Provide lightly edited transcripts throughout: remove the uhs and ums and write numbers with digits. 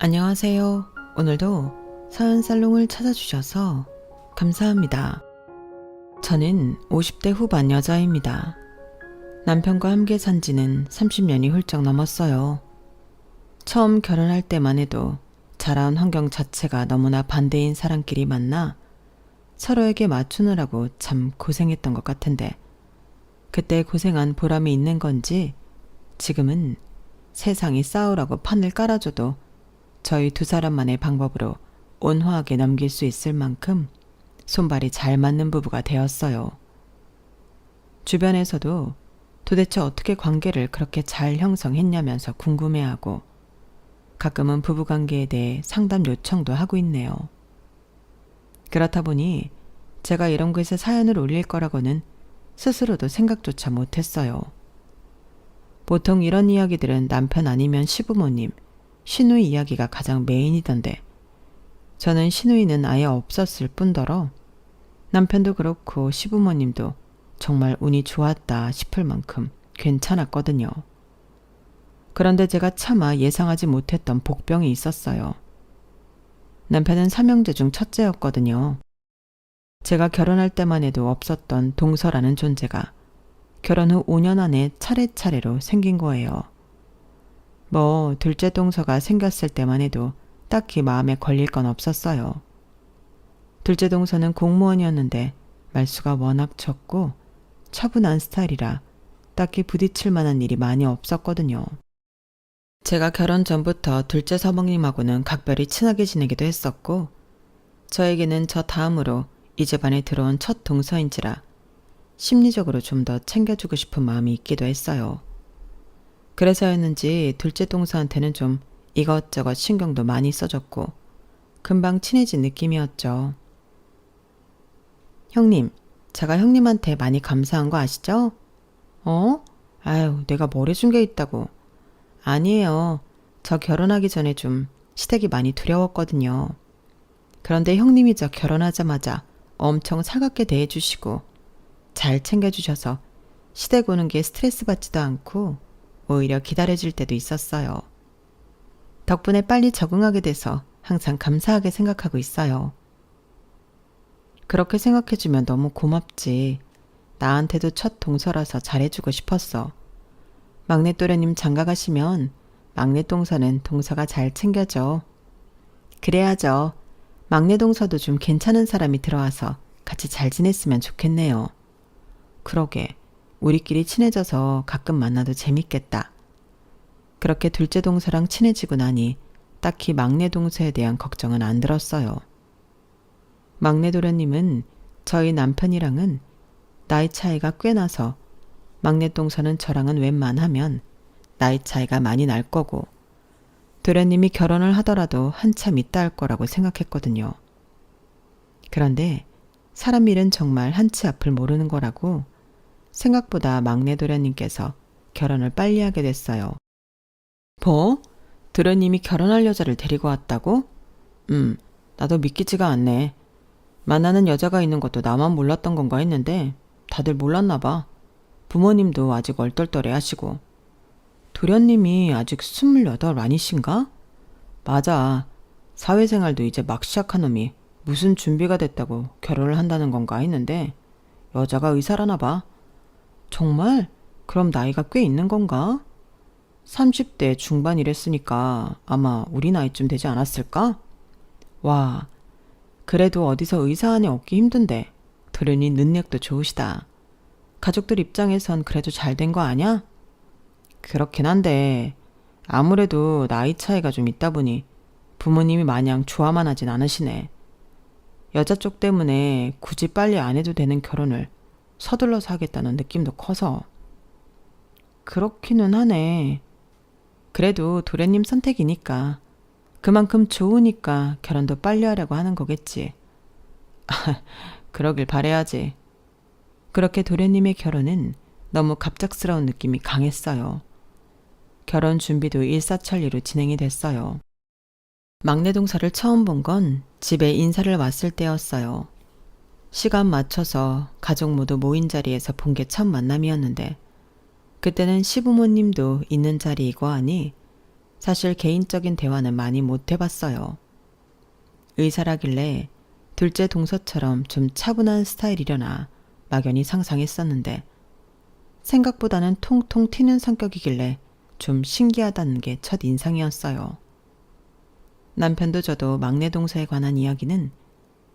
안녕하세요. 오늘도 서연살롱을 찾아주셔서 감사합니다. 저는 50대 후반 여자입니다. 남편과 함께 산 지는 30년이 훌쩍 넘었어요. 처음 결혼할 때만 해도 자라온 환경 자체가 너무나 반대인 사람끼리 만나 서로에게 맞추느라고 참 고생했던 것 같은데 그때 고생한 보람이 있는 건지 지금은 세상이 싸우라고 판을 깔아줘도 저희 두 사람만의 방법으로 온화하게 넘길 수 있을 만큼 손발이 잘 맞는 부부가 되었어요. 주변에서도 도대체 어떻게 관계를 그렇게 잘 형성했냐면서 궁금해하고 가끔은 부부관계에 대해 상담 요청도 하고 있네요. 그렇다 보니 제가 이런 곳에 사연을 올릴 거라고는 스스로도 생각조차 못했어요. 보통 이런 이야기들은 남편 아니면 시부모님, 시누이 이야기가 가장 메인이던데 저는 시누이는 아예 없었을 뿐더러 남편도 그렇고 시부모님도 정말 운이 좋았다 싶을 만큼 괜찮았거든요. 그런데 제가 차마 예상하지 못했던 복병이 있었어요. 남편은 삼형제 중 첫째였거든요. 제가 결혼할 때만 해도 없었던 동서라는 존재가 결혼 후 5년 안에 차례차례로 생긴 거예요. 둘째 동서가 생겼을 때만 해도 딱히 마음에 걸릴 건 없었어요. 둘째 동서는 공무원이었는데 말수가 워낙 적고 차분한 스타일이라 딱히 부딪힐 만한 일이 많이 없었거든요. 제가 결혼 전부터 둘째 서방님하고는 각별히 친하게 지내기도 했었고 저에게는 저 다음으로 이 집안에 들어온 첫 동서인지라 심리적으로 좀 더 챙겨주고 싶은 마음이 있기도 했어요. 그래서였는지 둘째 동서한테는 좀 이것저것 신경도 많이 써줬고 금방 친해진 느낌이었죠. 형님, 제가 형님한테 많이 감사한 거 아시죠? 아유, 내가 뭘 해준 게 있다고. 아니에요. 저 결혼하기 전에 좀 시댁이 많이 두려웠거든요. 그런데 형님이 저 결혼하자마자 엄청 살갑게 대해주시고 잘 챙겨주셔서 시댁 오는 게 스트레스 받지도 않고 오히려 기다려질 때도 있었어요. 덕분에 빨리 적응하게 돼서 항상 감사하게 생각하고 있어요. 그렇게 생각해주면 너무 고맙지. 나한테도 첫 동서라서 잘해주고 싶었어. 막내 또래님 장가 가시면 막내 동서는 동서가 잘 챙겨줘. 그래야죠. 막내 동서도 좀 괜찮은 사람이 들어와서 같이 잘 지냈으면 좋겠네요. 그러게. 우리끼리 친해져서 가끔 만나도 재밌겠다. 그렇게 둘째 동서랑 친해지고 나니 딱히 막내 동서에 대한 걱정은 안 들었어요. 막내 도련님은 저희 남편이랑은 나이 차이가 꽤 나서 막내 동서는 저랑은 웬만하면 나이 차이가 많이 날 거고 도련님이 결혼을 하더라도 한참 있다 할 거라고 생각했거든요. 그런데 사람 일은 정말 한치 앞을 모르는 거라고 생각보다 막내 도련님께서 결혼을 빨리 하게 됐어요. 뭐? 도련님이 결혼할 여자를 데리고 왔다고? 나도 믿기지가 않네. 만나는 여자가 있는 것도 나만 몰랐던 건가 했는데 다들 몰랐나 봐. 부모님도 아직 얼떨떨해 하시고. 도련님이 아직 28 아니신가? 맞아. 사회생활도 이제 막 시작한 놈이 무슨 준비가 됐다고 결혼을 한다는 건가 했는데 여자가 의사라나 봐. 정말? 그럼 나이가 꽤 있는 건가? 30대 중반이랬으니까 아마 우리 나이쯤 되지 않았을까? 와, 그래도 어디서 의사 안에 얻기 힘든데 도련이 능력도 좋으시다. 가족들 입장에선 그래도 잘 된 거 아냐? 그렇긴 한데 아무래도 나이 차이가 좀 있다 보니 부모님이 마냥 좋아만 하진 않으시네. 여자 쪽 때문에 굳이 빨리 안 해도 되는 결혼을 서둘러서 하겠다는 느낌도 커서. 그렇기는 하네. 그래도 도련님 선택이니까 그만큼 좋으니까 결혼도 빨리 하려고 하는 거겠지. 그러길 바라야지. 그렇게 도련님의 결혼은 너무 갑작스러운 느낌이 강했어요. 결혼 준비도 일사천리로 진행이 됐어요. 막내 동서를 처음 본 건 집에 인사를 왔을 때였어요. 시간 맞춰서 가족 모두 모인 자리에서 본 게 첫 만남이었는데 그때는 시부모님도 있는 자리이고 하니 사실 개인적인 대화는 많이 못 해봤어요. 의사라길래 둘째 동서처럼 좀 차분한 스타일이려나 막연히 상상했었는데 생각보다는 통통 튀는 성격이길래 좀 신기하다는 게 첫 인상이었어요. 남편도 저도 막내 동서에 관한 이야기는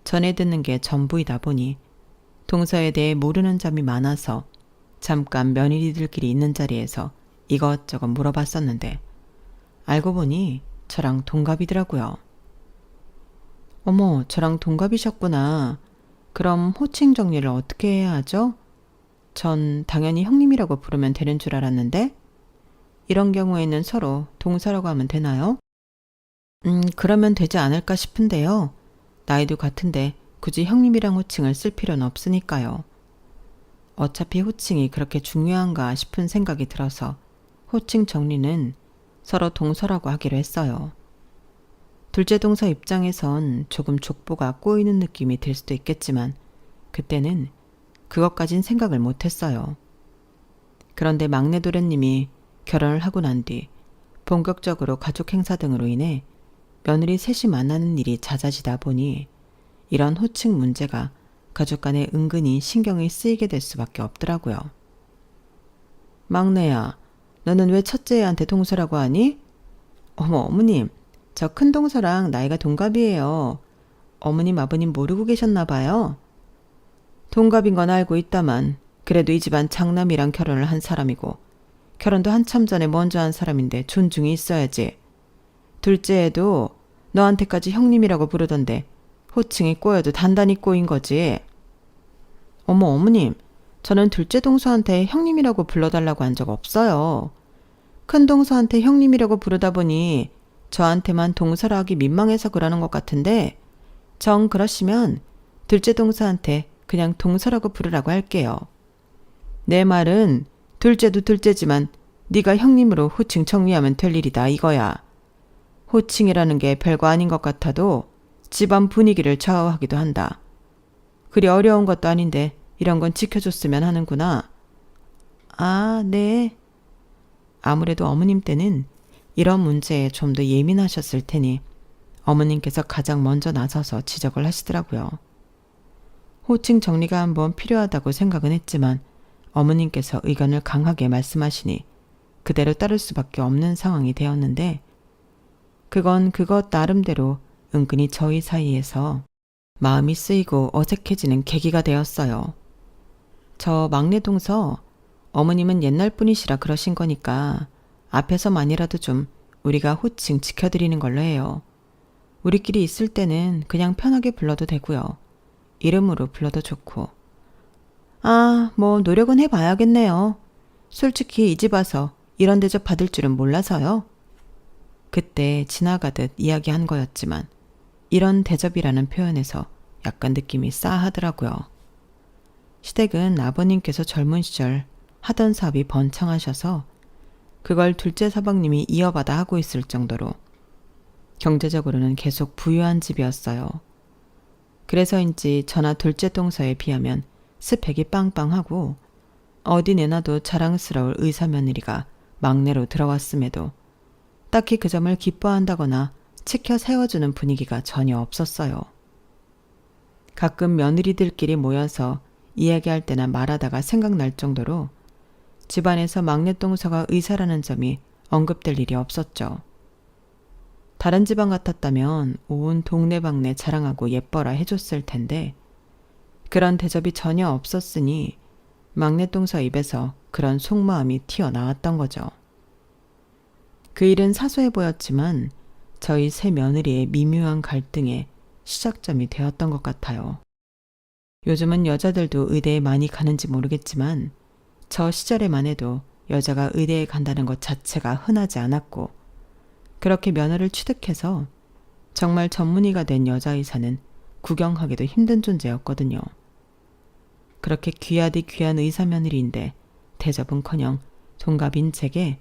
전해 듣는 게 전부이다 보니 동서에 대해 모르는 점이 많아서 잠깐 며느리들끼리 있는 자리에서 이것저것 물어봤었는데 알고 보니 저랑 동갑이더라고요. 어머, 저랑 동갑이셨구나. 그럼 호칭 정리를 어떻게 해야 하죠? 전 당연히 형님이라고 부르면 되는 줄 알았는데 이런 경우에는 서로 동서라고 하면 되나요? 그러면 되지 않을까 싶은데요. 나이도 같은데 굳이 형님이랑 호칭을 쓸 필요는 없으니까요. 어차피 호칭이 그렇게 중요한가 싶은 생각이 들어서 호칭 정리는 서로 동서라고 하기로 했어요. 둘째 동서 입장에선 조금 족보가 꼬이는 느낌이 들 수도 있겠지만 그때는 그것까진 생각을 못했어요. 그런데 막내 도련님이 결혼을 하고 난 뒤 본격적으로 가족 행사 등으로 인해 며느리 셋이 만나는 일이 잦아지다 보니 이런 호칭 문제가 가족 간에 은근히 신경이 쓰이게 될 수밖에 없더라고요. 막내야, 너는 왜 첫째 애한테 동서라고 하니? 어머, 어머님, 저 큰 동서랑 나이가 동갑이에요. 어머님, 아버님 모르고 계셨나 봐요. 동갑인 건 알고 있다만 그래도 이 집안 장남이랑 결혼을 한 사람이고 결혼도 한참 전에 먼저 한 사람인데 존중이 있어야지. 둘째 애도 너한테까지 형님이라고 부르던데 호칭이 꼬여도 단단히 꼬인 거지. 어머, 어머님, 저는 둘째 동서한테 형님이라고 불러달라고 한 적 없어요. 큰 동서한테 형님이라고 부르다 보니 저한테만 동서라 하기 민망해서 그러는 것 같은데 정 그러시면 둘째 동서한테 그냥 동서라고 부르라고 할게요. 내 말은 둘째도 둘째지만 네가 형님으로 호칭 정리하면 될 일이다 이거야. 호칭이라는 게 별거 아닌 것 같아도 집안 분위기를 좌우하기도 한다. 그리 어려운 것도 아닌데 이런 건 지켜줬으면 하는구나. 아, 네. 아무래도 어머님 때는 이런 문제에 좀 더 예민하셨을 테니 어머님께서 가장 먼저 나서서 지적을 하시더라고요. 호칭 정리가 한번 필요하다고 생각은 했지만 어머님께서 의견을 강하게 말씀하시니 그대로 따를 수밖에 없는 상황이 되었는데 그건 그것 나름대로 은근히 저희 사이에서 마음이 쓰이고 어색해지는 계기가 되었어요. 저 막내 동서 어머님은 옛날 분이시라 그러신 거니까 앞에서만이라도 좀 우리가 호칭 지켜드리는 걸로 해요. 우리끼리 있을 때는 그냥 편하게 불러도 되고요. 이름으로 불러도 좋고. 아, 뭐 노력은 해봐야겠네요. 솔직히 이 집 와서 이런 대접 받을 줄은 몰라서요. 그때 지나가듯 이야기한 거였지만 이런 대접이라는 표현에서 약간 느낌이 싸하더라고요. 시댁은 아버님께서 젊은 시절 하던 사업이 번창하셔서 그걸 둘째 서방님이 이어받아 하고 있을 정도로 경제적으로는 계속 부유한 집이었어요. 그래서인지 저나 둘째 동서에 비하면 스펙이 빵빵하고 어디 내놔도 자랑스러울 의사 며느리가 막내로 들어왔음에도 딱히 그 점을 기뻐한다거나 치켜 세워주는 분위기가 전혀 없었어요. 가끔 며느리들끼리 모여서 이야기할 때나 말하다가 생각날 정도로 집안에서 막내 동서가 의사라는 점이 언급될 일이 없었죠. 다른 집안 같았다면 온 동네방네 자랑하고 예뻐라 해줬을 텐데 그런 대접이 전혀 없었으니 막내 동서 입에서 그런 속마음이 튀어나왔던 거죠. 그 일은 사소해 보였지만 저희 세 며느리의 미묘한 갈등의 시작점이 되었던 것 같아요. 요즘은 여자들도 의대에 많이 가는지 모르겠지만 저 시절에만 해도 여자가 의대에 간다는 것 자체가 흔하지 않았고 그렇게 면허를 취득해서 정말 전문의가 된 여자 의사는 구경하기도 힘든 존재였거든요. 그렇게 귀하디 귀한 의사 며느리인데 대접은커녕 동갑인 제게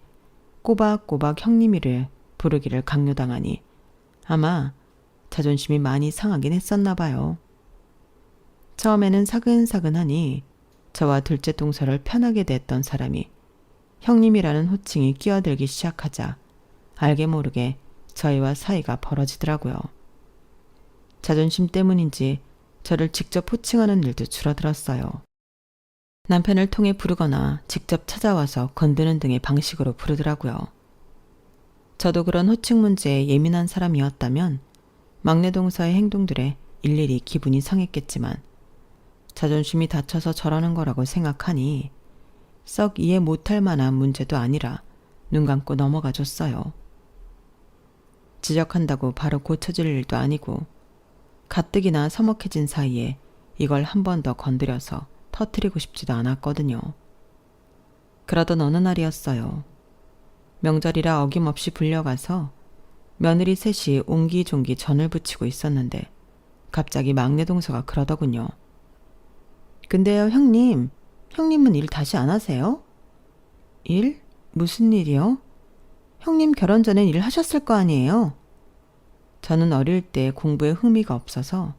꼬박꼬박 형님이를 부르기를 강요당하니 아마 자존심이 많이 상하긴 했었나 봐요. 처음에는 사근사근하니 저와 둘째 동서를 편하게 댔던 사람이 형님이라는 호칭이 끼어들기 시작하자 알게 모르게 저희와 사이가 벌어지더라고요. 자존심 때문인지 저를 직접 호칭하는 일도 줄어들었어요. 남편을 통해 부르거나 직접 찾아와서 건드는 등의 방식으로 부르더라고요. 저도 그런 호칭 문제에 예민한 사람이었다면 막내 동서의 행동들에 일일이 기분이 상했겠지만 자존심이 다쳐서 저러는 거라고 생각하니 썩 이해 못할 만한 문제도 아니라 눈 감고 넘어가 줬어요. 지적한다고 바로 고쳐질 일도 아니고 가뜩이나 서먹해진 사이에 이걸 한 번 더 건드려서 터뜨리고 싶지도 않았거든요. 그러던 어느 날이었어요. 명절이라 어김없이 불려가서 며느리 셋이 옹기종기 전을 부치고 있었는데 갑자기 막내 동서가 그러더군요. 근데요, 형님. 형님은 일 다시 안 하세요? 일? 무슨 일이요? 형님 결혼 전엔 일 하셨을 거 아니에요? 저는 어릴 때 공부에 흥미가 없어서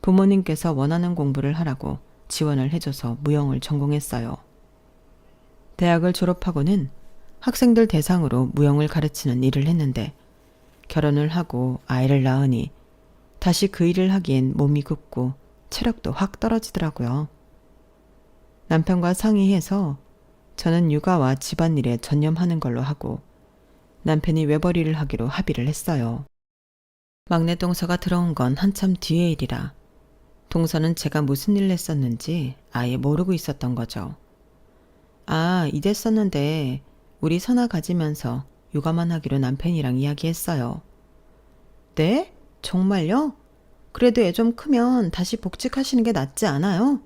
부모님께서 원하는 공부를 하라고 지원을 해줘서 무용을 전공했어요. 대학을 졸업하고는 학생들 대상으로 무용을 가르치는 일을 했는데 결혼을 하고 아이를 낳으니 다시 그 일을 하기엔 몸이 굳고 체력도 확 떨어지더라고요. 남편과 상의해서 저는 육아와 집안일에 전념하는 걸로 하고 남편이 외벌이를 하기로 합의를 했어요. 막내 동서가 들어온 건 한참 뒤의 일이라 동서는 제가 무슨 일을 했었는지 아예 모르고 있었던 거죠. 아, 이랬었는데 우리 선아 가지면서 육아만 하기로 남편이랑 이야기했어요. 네? 정말요? 그래도 애 좀 크면 다시 복직하시는 게 낫지 않아요?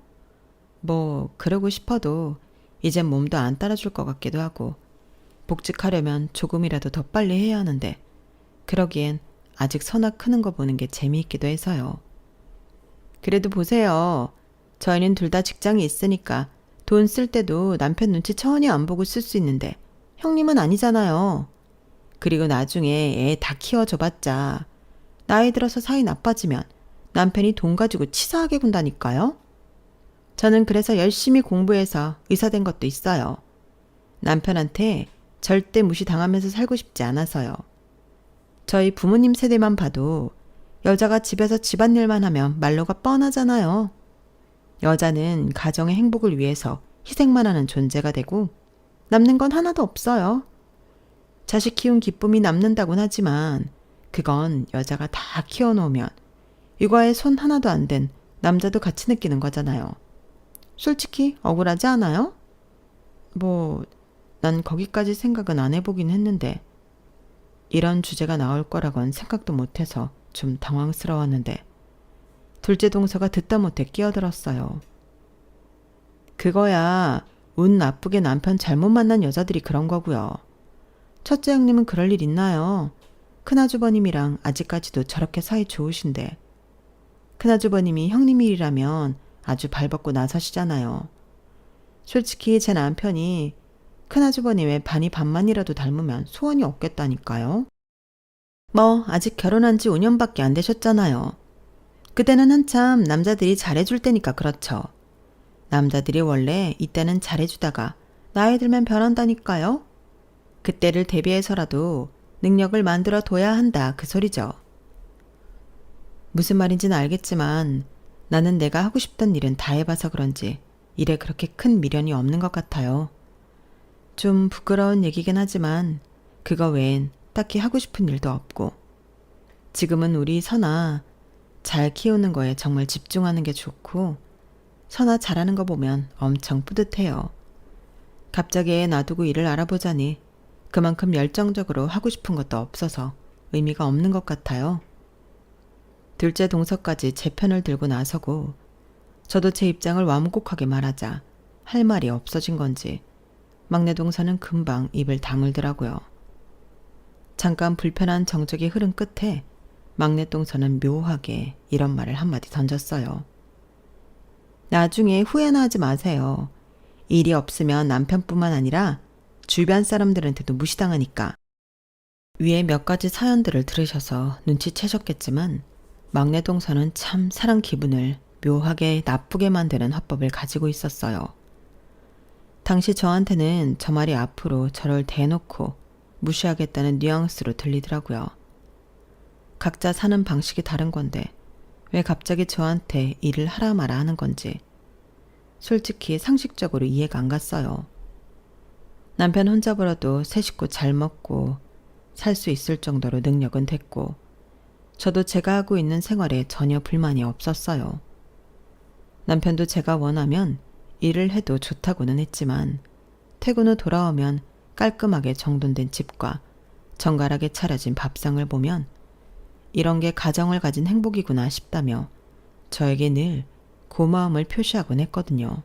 뭐 그러고 싶어도 이젠 몸도 안 따라줄 것 같기도 하고 복직하려면 조금이라도 더 빨리 해야 하는데 그러기엔 아직 선아 크는 거 보는 게 재미있기도 해서요. 그래도 보세요. 저희는 둘 다 직장이 있으니까 돈 쓸 때도 남편 눈치 전혀 안 보고 쓸 수 있는데 형님은 아니잖아요. 그리고 나중에 애 다 키워줘봤자 나이 들어서 사이 나빠지면 남편이 돈 가지고 치사하게 군다니까요. 저는 그래서 열심히 공부해서 의사 된 것도 있어요. 남편한테 절대 무시당하면서 살고 싶지 않아서요. 저희 부모님 세대만 봐도 여자가 집에서 집안일만 하면 말로가 뻔하잖아요. 여자는 가정의 행복을 위해서 희생만 하는 존재가 되고 남는 건 하나도 없어요. 자식 키운 기쁨이 남는다곤 하지만 그건 여자가 다 키워놓으면 육아에 손 하나도 안 댄 남자도 같이 느끼는 거잖아요. 솔직히 억울하지 않아요? 뭐, 난 거기까지 생각은 안 해보긴 했는데 이런 주제가 나올 거라곤 생각도 못해서 좀 당황스러웠는데 둘째 동서가 듣다 못해 끼어들었어요. 그거야 운 나쁘게 남편 잘못 만난 여자들이 그런 거고요. 첫째 형님은 그럴 일 있나요? 큰아주버님이랑 아직까지도 저렇게 사이 좋으신데 큰아주버님이 형님 일이라면 아주 발벗고 나서시잖아요. 솔직히 제 남편이 큰아주버님의 반이 반만이라도 닮으면 소원이 없겠다니까요. 뭐 아직 결혼한 지 5년밖에 안 되셨잖아요. 그때는 한참 남자들이 잘해줄 때니까 그렇죠. 남자들이 원래 이때는 잘해주다가 나이 들면 변한다니까요. 그때를 대비해서라도 능력을 만들어 둬야 한다 그 소리죠. 무슨 말인지는 알겠지만 나는 내가 하고 싶던 일은 다 해봐서 그런지 일에 그렇게 큰 미련이 없는 것 같아요. 좀 부끄러운 얘기긴 하지만 그거 외엔 딱히 하고 싶은 일도 없고 지금은 우리 선아 잘 키우는 거에 정말 집중하는 게 좋고 선아 잘하는 거 보면 엄청 뿌듯해요. 갑자기 애 놔두고 일을 알아보자니 그만큼 열정적으로 하고 싶은 것도 없어서 의미가 없는 것 같아요. 둘째 동서까지 제 편을 들고 나서고 저도 제 입장을 완곡하게 말하자 할 말이 없어진 건지 막내 동서는 금방 입을 다물더라고요. 잠깐 불편한 정적이 흐른 끝에 막내 동서는 묘하게 이런 말을 한마디 던졌어요. 나중에 후회나 하지 마세요. 일이 없으면 남편뿐만 아니라 주변 사람들한테도 무시당하니까. 위에 몇 가지 사연들을 들으셔서 눈치채셨겠지만 막내 동서는 참 사람 기분을 묘하게 나쁘게 만드는 화법을 가지고 있었어요. 당시 저한테는 저 말이 앞으로 저를 대놓고 무시하겠다는 뉘앙스로 들리더라고요. 각자 사는 방식이 다른 건데 왜 갑자기 저한테 일을 하라 마라 하는 건지 솔직히 상식적으로 이해가 안 갔어요. 남편 혼자 벌어도 세 식구 잘 먹고 살 수 있을 정도로 능력은 됐고 저도 제가 하고 있는 생활에 전혀 불만이 없었어요. 남편도 제가 원하면 일을 해도 좋다고는 했지만 퇴근 후 돌아오면 깔끔하게 정돈된 집과 정갈하게 차려진 밥상을 보면 이런 게 가정을 가진 행복이구나 싶다며 저에게 늘 고마움을 표시하곤 했거든요.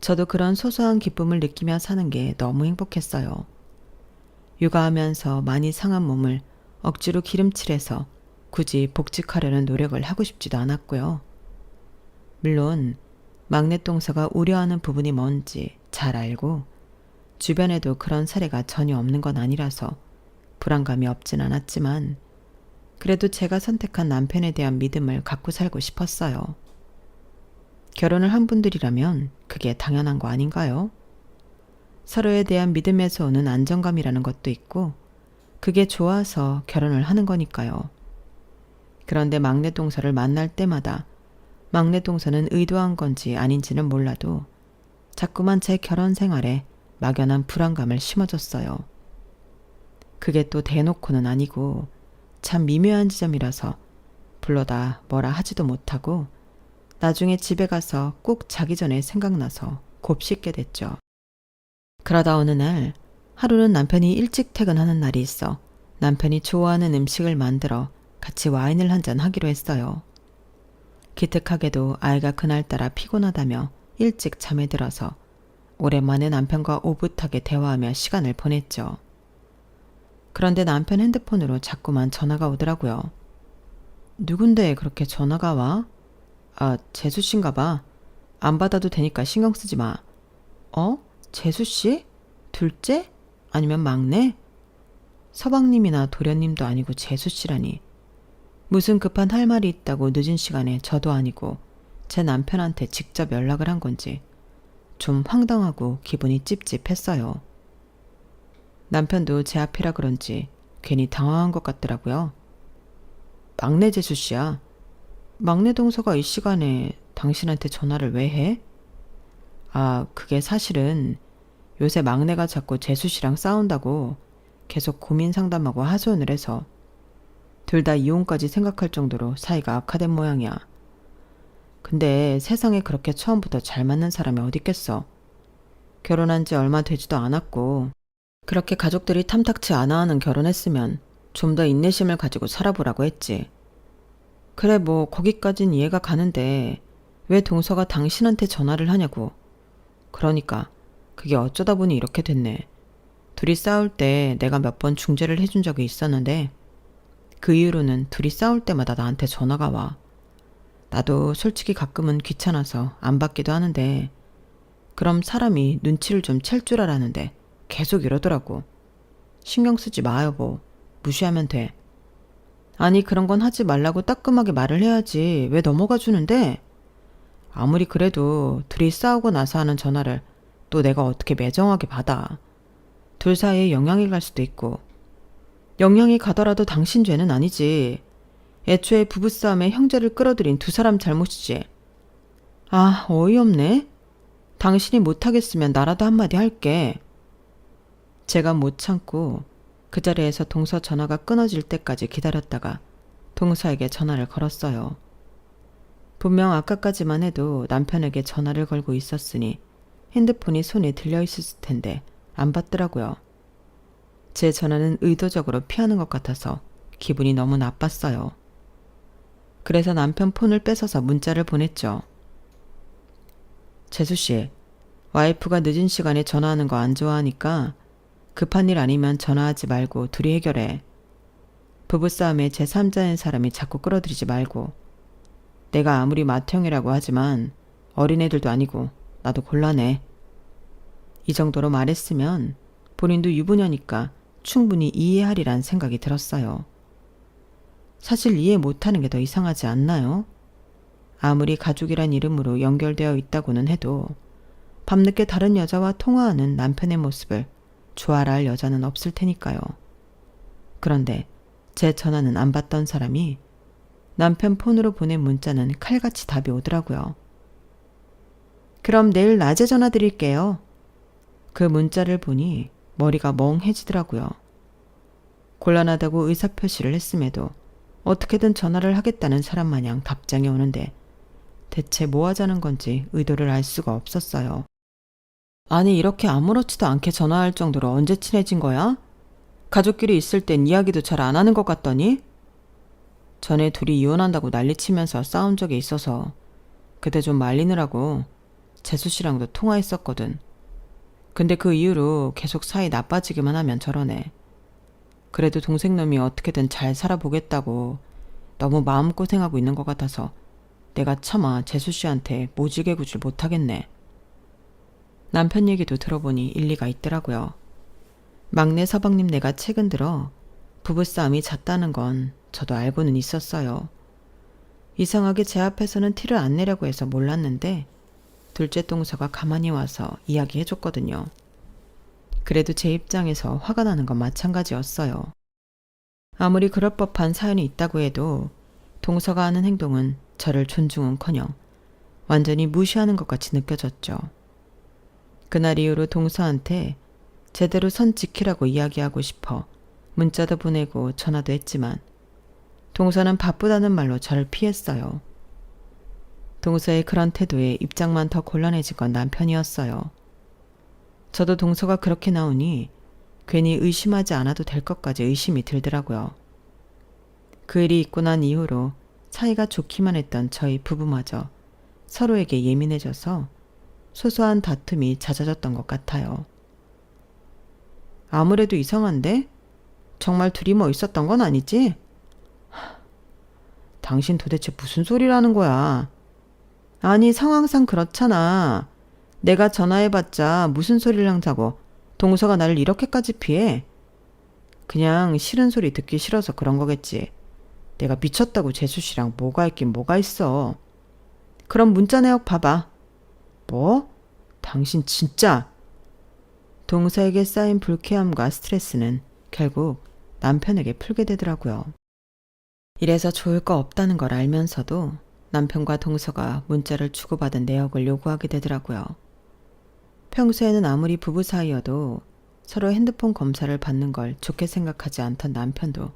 저도 그런 소소한 기쁨을 느끼며 사는 게 너무 행복했어요. 육아하면서 많이 상한 몸을 억지로 기름칠해서 굳이 복직하려는 노력을 하고 싶지도 않았고요. 물론 막내 동서가 우려하는 부분이 뭔지 잘 알고 주변에도 그런 사례가 전혀 없는 건 아니라서 불안감이 없진 않았지만 그래도 제가 선택한 남편에 대한 믿음을 갖고 살고 싶었어요. 결혼을 한 분들이라면 그게 당연한 거 아닌가요? 서로에 대한 믿음에서 오는 안정감이라는 것도 있고 그게 좋아서 결혼을 하는 거니까요. 그런데 막내 동서를 만날 때마다 막내 동서는 의도한 건지 아닌지는 몰라도 자꾸만 제 결혼 생활에 막연한 불안감을 심어줬어요. 그게 또 대놓고는 아니고 참 미묘한 지점이라서 불러다 뭐라 하지도 못하고 나중에 집에 가서 꼭 자기 전에 생각나서 곱씹게 됐죠. 그러다 어느 날 하루는 남편이 일찍 퇴근하는 날이 있어 남편이 좋아하는 음식을 만들어 같이 와인을 한잔 하기로 했어요. 기특하게도 아이가 그날따라 피곤하다며 일찍 잠에 들어서 오랜만에 남편과 오붓하게 대화하며 시간을 보냈죠. 그런데 남편 핸드폰으로 자꾸만 전화가 오더라고요. 누군데 그렇게 전화가 와? 아, 재수 씨인가 봐. 안 받아도 되니까 신경 쓰지 마. 재수 씨? 둘째? 아니면 막내? 서방님이나 도련님도 아니고 재수 씨라니. 무슨 급한 할 말이 있다고 늦은 시간에 저도 아니고 제 남편한테 직접 연락을 한 건지 좀 황당하고 기분이 찝찝했어요. 남편도 제 앞이라 그런지 괜히 당황한 것 같더라고요. 막내 재수 씨야. 막내 동서가 이 시간에 당신한테 전화를 왜 해? 아, 그게 사실은 요새 막내가 자꾸 재수 씨랑 싸운다고 계속 고민 상담하고 하소연을 해서 둘 다 이혼까지 생각할 정도로 사이가 악화된 모양이야. 근데 세상에 그렇게 처음부터 잘 맞는 사람이 어딨겠어. 결혼한 지 얼마 되지도 않았고 그렇게 가족들이 탐탁치 않아 하는 결혼했으면 좀 더 인내심을 가지고 살아보라고 했지. 그래 뭐 거기까진 이해가 가는데 왜 동서가 당신한테 전화를 하냐고. 그러니까 그게 어쩌다 보니 이렇게 됐네. 둘이 싸울 때 내가 몇 번 중재를 해준 적이 있었는데 그 이후로는 둘이 싸울 때마다 나한테 전화가 와. 나도 솔직히 가끔은 귀찮아서 안 받기도 하는데 그럼 사람이 눈치를 좀 챌 줄 알았는데 계속 이러더라고. 신경 쓰지 마 여보. 무시하면 돼. 아니 그런 건 하지 말라고 따끔하게 말을 해야지 왜 넘어가 주는데? 아무리 그래도 둘이 싸우고 나서 하는 전화를 또 내가 어떻게 매정하게 받아. 둘 사이에 영향이 갈 수도 있고. 영향이 가더라도 당신 죄는 아니지. 애초에 부부싸움에 형제를 끌어들인 두 사람 잘못이지. 아, 어이없네. 당신이 못하겠으면 나라도 한마디 할게. 제가 못 참고 그 자리에서 동서 전화가 끊어질 때까지 기다렸다가 동서에게 전화를 걸었어요. 분명 아까까지만 해도 남편에게 전화를 걸고 있었으니 핸드폰이 손에 들려 있었을 텐데 안 받더라고요. 제 전화는 의도적으로 피하는 것 같아서 기분이 너무 나빴어요. 그래서 남편 폰을 뺏어서 문자를 보냈죠. 재수씨, 와이프가 늦은 시간에 전화하는 거 안 좋아하니까 급한 일 아니면 전화하지 말고 둘이 해결해. 부부싸움에 제3자인 사람이 자꾸 끌어들이지 말고. 내가 아무리 맏형이라고 하지만 어린애들도 아니고 나도 곤란해. 이 정도로 말했으면 본인도 유부녀니까 충분히 이해하리란 생각이 들었어요. 사실 이해 못하는 게 더 이상하지 않나요? 아무리 가족이란 이름으로 연결되어 있다고는 해도 밤늦게 다른 여자와 통화하는 남편의 모습을 좋아라 할 여자는 없을 테니까요. 그런데 제 전화는 안 받던 사람이 남편 폰으로 보낸 문자는 칼같이 답이 오더라고요. 그럼 내일 낮에 전화 드릴게요. 그 문자를 보니 머리가 멍해지더라고요. 곤란하다고 의사표시를 했음에도 어떻게든 전화를 하겠다는 사람 마냥 답장이 오는데 대체 뭐 하자는 건지 의도를 알 수가 없었어요. 아니 이렇게 아무렇지도 않게 전화할 정도로 언제 친해진 거야? 가족끼리 있을 땐 이야기도 잘 안 하는 것 같더니? 전에 둘이 이혼한다고 난리치면서 싸운 적이 있어서 그때 좀 말리느라고 재수 씨랑도 통화했었거든. 근데 그 이후로 계속 사이 나빠지기만 하면 저러네. 그래도 동생 놈이 어떻게든 잘 살아보겠다고 너무 마음고생하고 있는 것 같아서 내가 차마 재수 씨한테 모지게 구질 못하겠네. 남편 얘기도 들어보니 일리가 있더라고요. 막내 서방님네가 최근 들어 부부싸움이 잦다는 건 저도 알고는 있었어요. 이상하게 제 앞에서는 티를 안 내려고 해서 몰랐는데 둘째 동서가 가만히 와서 이야기해줬거든요. 그래도 제 입장에서 화가 나는 건 마찬가지였어요. 아무리 그럴 법한 사연이 있다고 해도 동서가 하는 행동은 저를 존중은커녕 완전히 무시하는 것 같이 느껴졌죠. 그날 이후로 동서한테 제대로 선 지키라고 이야기하고 싶어 문자도 보내고 전화도 했지만 동서는 바쁘다는 말로 저를 피했어요. 동서의 그런 태도에 입장만 더 곤란해진 건 남편이었어요. 저도 동서가 그렇게 나오니 괜히 의심하지 않아도 될 것까지 의심이 들더라고요. 그 일이 있고 난 이후로 사이가 좋기만 했던 저희 부부마저 서로에게 예민해져서 소소한 다툼이 잦아졌던 것 같아요. 아무래도 이상한데? 정말 둘이 뭐 있었던 건 아니지? 당신 도대체 무슨 소리라는 거야? 아니 상황상 그렇잖아. 내가 전화해봤자 무슨 소리를 한다고 동서가 나를 이렇게까지 피해? 그냥 싫은 소리 듣기 싫어서 그런 거겠지. 내가 미쳤다고 재수 씨랑 뭐가 있긴 뭐가 있어. 그럼 문자 내역 봐봐. 뭐? 당신 진짜? 동서에게 쌓인 불쾌함과 스트레스는 결국 남편에게 풀게 되더라고요. 이래서 좋을 거 없다는 걸 알면서도 남편과 동서가 문자를 주고받은 내역을 요구하게 되더라고요. 평소에는 아무리 부부 사이여도 서로 핸드폰 검사를 받는 걸 좋게 생각하지 않던 남편도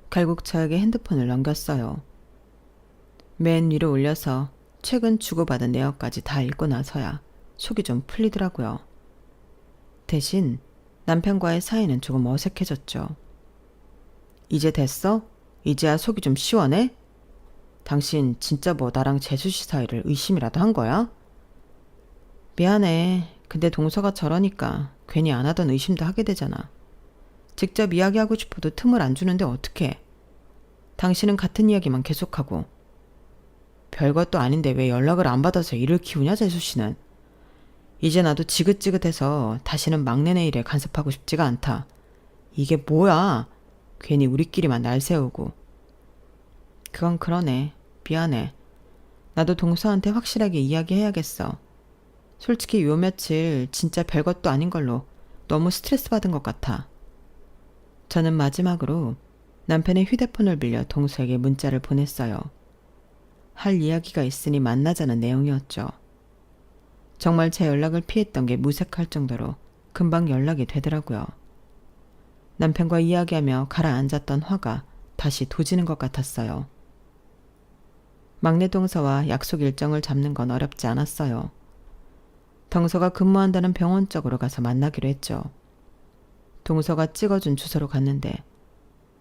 결국 저에게 핸드폰을 넘겼어요. 맨 위로 올려서 최근 주고받은 내역까지 다 읽고 나서야 속이 좀 풀리더라고요. 대신 남편과의 사이는 조금 어색해졌죠. 이제 됐어? 이제야 속이 좀 시원해? 당신 진짜 뭐 나랑 재수 씨 사이를 의심이라도 한 거야? 미안해. 근데 동서가 저러니까 괜히 안 하던 의심도 하게 되잖아. 직접 이야기하고 싶어도 틈을 안 주는데 어떡해. 당신은 같은 이야기만 계속하고. 별것도 아닌데 왜 연락을 안 받아서 일을 키우냐 재수 씨는. 이제 나도 지긋지긋해서 다시는 막내네 일에 간섭하고 싶지가 않다. 이게 뭐야. 괜히 우리끼리만 날 세우고. 그건 그러네. 미안해. 나도 동서한테 확실하게 이야기해야겠어. 솔직히 요 며칠 진짜 별것도 아닌 걸로 너무 스트레스 받은 것 같아. 저는 마지막으로 남편의 휴대폰을 빌려 동서에게 문자를 보냈어요. 할 이야기가 있으니 만나자는 내용이었죠. 정말 제 연락을 피했던 게 무색할 정도로 금방 연락이 되더라고요. 남편과 이야기하며 가라앉았던 화가 다시 도지는 것 같았어요. 막내 동서와 약속 일정을 잡는 건 어렵지 않았어요. 동서가 근무한다는 병원 쪽으로 가서 만나기로 했죠. 동서가 찍어준 주소로 갔는데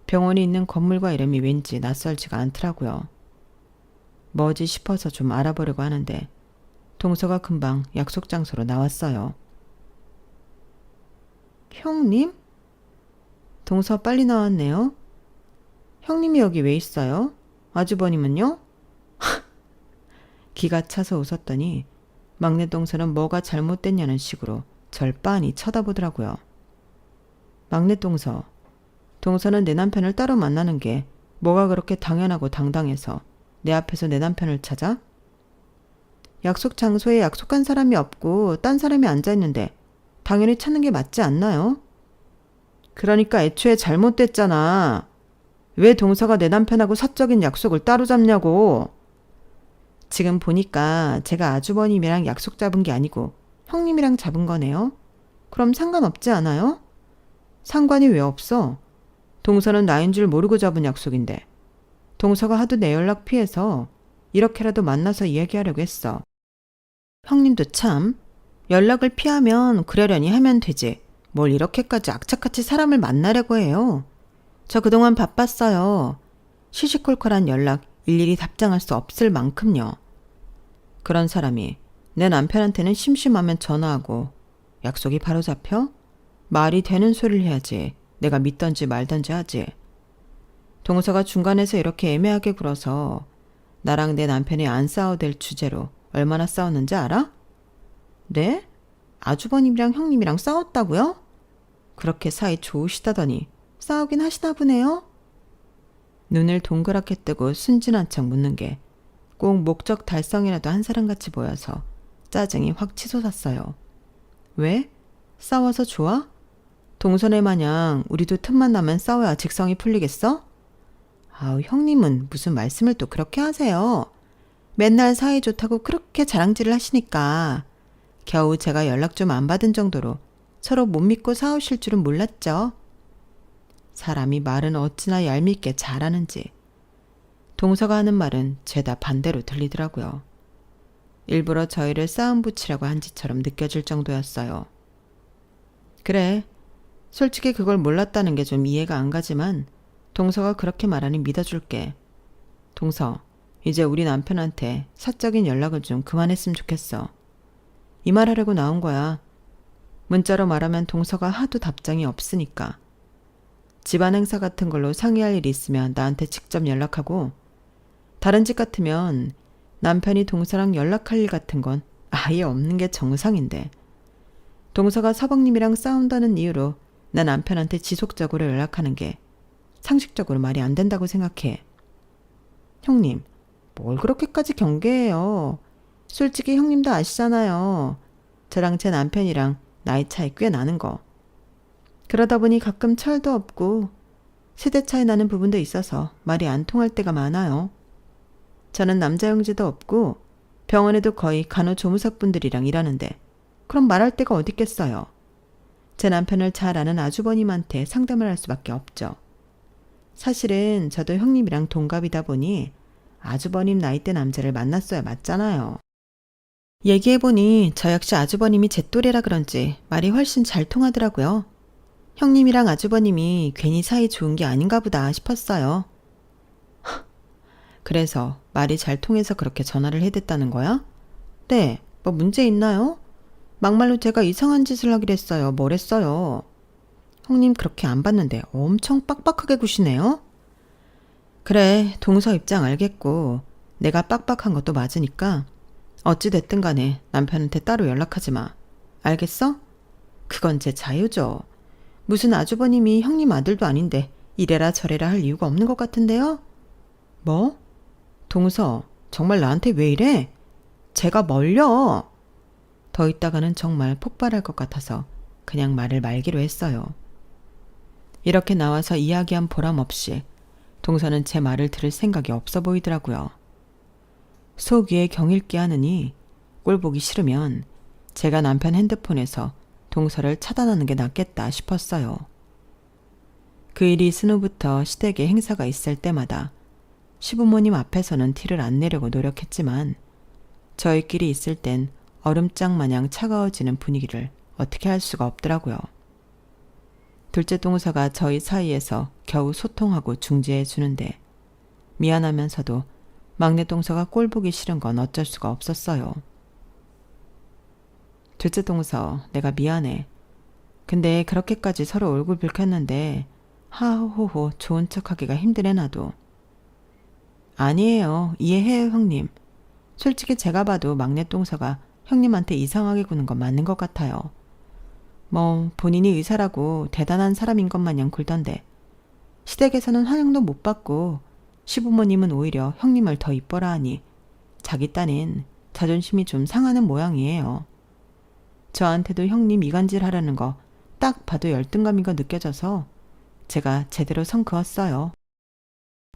병원이 있는 건물과 이름이 왠지 낯설지가 않더라고요. 뭐지 싶어서 좀 알아보려고 하는데 동서가 금방 약속 장소로 나왔어요. 형님? 동서 빨리 나왔네요. 형님이 여기 왜 있어요? 아주버님은요? 기가 차서 웃었더니 막내 동서는 뭐가 잘못됐냐는 식으로 절 빤히 쳐다보더라고요. 막내 동서, 동서는 내 남편을 따로 만나는 게 뭐가 그렇게 당연하고 당당해서 내 앞에서 내 남편을 찾아? 약속 장소에 약속한 사람이 없고 딴 사람이 앉아있는데 당연히 찾는 게 맞지 않나요? 그러니까 애초에 잘못됐잖아. 왜 동서가 내 남편하고 사적인 약속을 따로 잡냐고. 지금 보니까 제가 아주버님이랑 약속 잡은 게 아니고 형님이랑 잡은 거네요. 그럼 상관없지 않아요? 상관이 왜 없어? 동서는 나인 줄 모르고 잡은 약속인데. 동서가 하도 내 연락 피해서 이렇게라도 만나서 이야기하려고 했어. 형님도 참, 연락을 피하면 그러려니 하면 되지. 뭘 이렇게까지 악착같이 사람을 만나려고 해요. 저 그동안 바빴어요. 시시콜콜한 연락 일일이 답장할 수 없을 만큼요. 그런 사람이 내 남편한테는 심심하면 전화하고 약속이 바로 잡혀? 말이 되는 소리를 해야지. 내가 믿던지 말던지 하지. 동서가 중간에서 이렇게 애매하게 굴어서 나랑 내 남편이 안 싸워될 주제로 얼마나 싸웠는지 알아? 네? 아주버님이랑 형님이랑 싸웠다고요? 그렇게 사이 좋으시다더니 싸우긴 하시나 보네요? 눈을 동그랗게 뜨고 순진한 척 묻는 게 꼭 목적 달성이라도 한 사람같이 보여서 짜증이 확 치솟았어요. 왜? 싸워서 좋아? 동선애 마냥 우리도 틈만 나면 싸워야 직성이 풀리겠어? 아우, 형님은 무슨 말씀을 또 그렇게 하세요. 맨날 사이 좋다고 그렇게 자랑질을 하시니까 겨우 제가 연락 좀 안 받은 정도로 서로 못 믿고 싸우실 줄은 몰랐죠. 사람이 말은 어찌나 얄밉게 잘하는지. 동서가 하는 말은 죄다 반대로 들리더라고요. 일부러 저희를 싸움 붙이라고 한 짓처럼 느껴질 정도였어요. 그래, 솔직히 그걸 몰랐다는 게 좀 이해가 안 가지만 동서가 그렇게 말하니 믿어줄게. 동서, 이제 우리 남편한테 사적인 연락을 좀 그만했으면 좋겠어. 이 말하려고 나온 거야. 문자로 말하면 동서가 하도 답장이 없으니까. 집안 행사 같은 걸로 상의할 일이 있으면 나한테 직접 연락하고, 다른 집 같으면 남편이 동서랑 연락할 일 같은 건 아예 없는 게 정상인데, 동서가 서방님이랑 싸운다는 이유로 나 남편한테 지속적으로 연락하는 게 상식적으로 말이 안 된다고 생각해. 형님, 뭘 그렇게까지 경계해요. 솔직히 형님도 아시잖아요. 저랑 제 남편이랑 나이 차이 꽤 나는 거. 그러다 보니 가끔 철도 없고 세대 차이 나는 부분도 있어서 말이 안 통할 때가 많아요. 저는 남자 형제도 없고 병원에도 거의 간호조무사분들이랑 일하는데 그럼 말할 데가 어디 있겠어요. 제 남편을 잘 아는 아주버님한테 상담을 할 수밖에 없죠. 사실은 저도 형님이랑 동갑이다 보니 아주버님 나이대 남자를 만났어야 맞잖아요. 얘기해보니 저 역시 아주버님이 제 또래라 그런지 말이 훨씬 잘 통하더라고요. 형님이랑 아주버님이 괜히 사이 좋은 게 아닌가 보다 싶었어요. 그래서 말이 잘 통해서 그렇게 전화를 해댔다는 거야? 네, 뭐 문제 있나요? 막말로 제가 이상한 짓을 하기로 했어요. 뭘 했어요? 형님 그렇게 안 봤는데 엄청 빡빡하게 구시네요? 그래, 동서 입장 알겠고 내가 빡빡한 것도 맞으니까 어찌됐든 간에 남편한테 따로 연락하지 마. 알겠어? 그건 제 자유죠. 무슨 아주버님이 형님 아들도 아닌데 이래라 저래라 할 이유가 없는 것 같은데요? 뭐? 동서, 정말 나한테 왜 이래? 제가 뭘요? 더 있다가는 정말 폭발할 것 같아서 그냥 말을 말기로 했어요. 이렇게 나와서 이야기한 보람 없이 동서는 제 말을 들을 생각이 없어 보이더라고요. 속 위에 경읽기 하느니 꼴 보기 싫으면 제가 남편 핸드폰에서 동서를 차단하는 게 낫겠다 싶었어요. 그 일이 있은 후부터 시댁에 행사가 있을 때마다 시부모님 앞에서는 티를 안 내려고 노력했지만 저희끼리 있을 땐 얼음장 마냥 차가워지는 분위기를 어떻게 할 수가 없더라고요. 둘째 동서가 저희 사이에서 겨우 소통하고 중재해 주는데 미안하면서도 막내 동서가 꼴 보기 싫은 건 어쩔 수가 없었어요. 둘째 동서, 내가 미안해. 근데 그렇게까지 서로 얼굴 붉혔는데 하호호 좋은 척하기가 힘드네 나도. 아니에요. 이해해요 형님. 솔직히 제가 봐도 막내 동서가 형님한테 이상하게 구는 건 맞는 것 같아요. 뭐 본인이 의사라고 대단한 사람인 것 마냥 굴던데 시댁에서는 환영도 못 받고 시부모님은 오히려 형님을 더 이뻐라 하니 자기 딴엔 자존심이 좀 상하는 모양이에요. 저한테도 형님 이간질 하라는 거 딱 봐도 열등감인 거 느껴져서 제가 제대로 선 그었어요.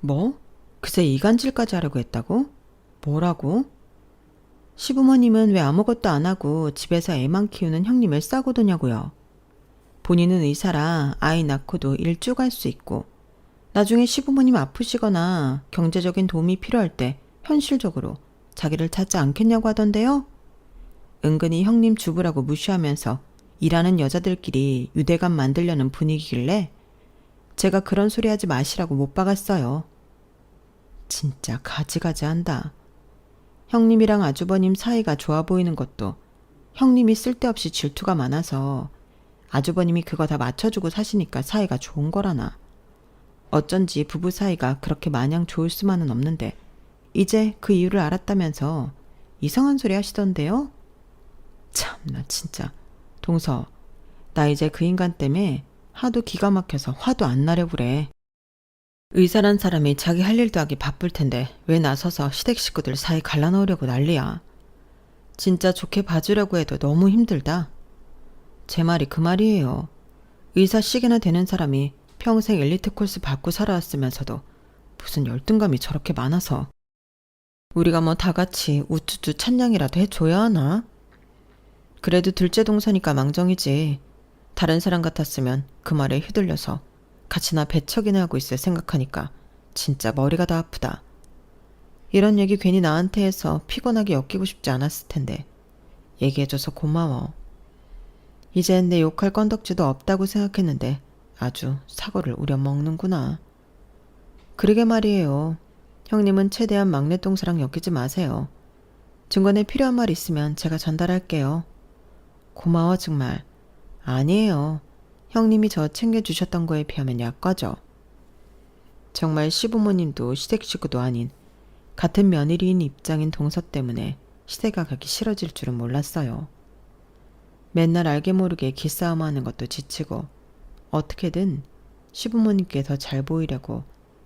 뭐? 그새 이간질까지 하려고 했다고? 뭐라고? 시부모님은 왜 아무것도 안 하고 집에서 애만 키우는 형님을 싸고 도냐고요. 본인은 의사라 아이 낳고도 일쭉 할 수 있고 나중에 시부모님 아프시거나 경제적인 도움이 필요할 때 현실적으로 자기를 찾지 않겠냐고 하던데요. 은근히 형님 주부라고 무시하면서 일하는 여자들끼리 유대감 만들려는 분위기길래 제가 그런 소리 하지 마시라고 못 박았어요. 진짜 가지가지한다. 형님이랑 아주버님 사이가 좋아 보이는 것도 형님이 쓸데없이 질투가 많아서 아주버님이 그거 다 맞춰주고 사시니까 사이가 좋은 거라나. 어쩐지 부부 사이가 그렇게 마냥 좋을 수만은 없는데 이제 그 이유를 알았다면서 이상한 소리 하시던데요? 참나 진짜. 동서, 나 이제 그 인간 때문에 하도 기가 막혀서 화도 안 나려 그래. 의사란 사람이 자기 할 일도 하기 바쁠 텐데 왜 나서서 시댁 식구들 사이 갈라놓으려고 난리야. 진짜 좋게 봐주려고 해도 너무 힘들다. 제 말이 그 말이에요. 의사 시계나 되는 사람이 평생 엘리트 코스 받고 살아왔으면서도 무슨 열등감이 저렇게 많아서. 우리가 뭐 다 같이 우쭈쭈 찬양이라도 해줘야 하나? 그래도 둘째 동서니까 망정이지. 다른 사람 같았으면 그 말에 휘둘려서 같이나 배척이나 하고 있을 생각하니까 진짜 머리가 다 아프다. 이런 얘기 괜히 나한테 해서 피곤하게 엮이고 싶지 않았을 텐데 얘기해줘서 고마워. 이젠 내 욕할 건덕지도 없다고 생각했는데 아주 사고를 우려먹는구나. 그러게 말이에요. 형님은 최대한 막내 동서랑 엮이지 마세요. 중간에 필요한 말 있으면 제가 전달할게요. 고마워 정말. 아니에요. 형님이 저 챙겨주셨던 거에 비하면 약과죠. 정말 시부모님도 시댁 식구도 아닌 같은 며느리인 입장인 동서 때문에 시댁가 가기 싫어질 줄은 몰랐어요. 맨날 알게 모르게 기싸움하는 것도 지치고 어떻게든 시부모님께 더 잘 보이려고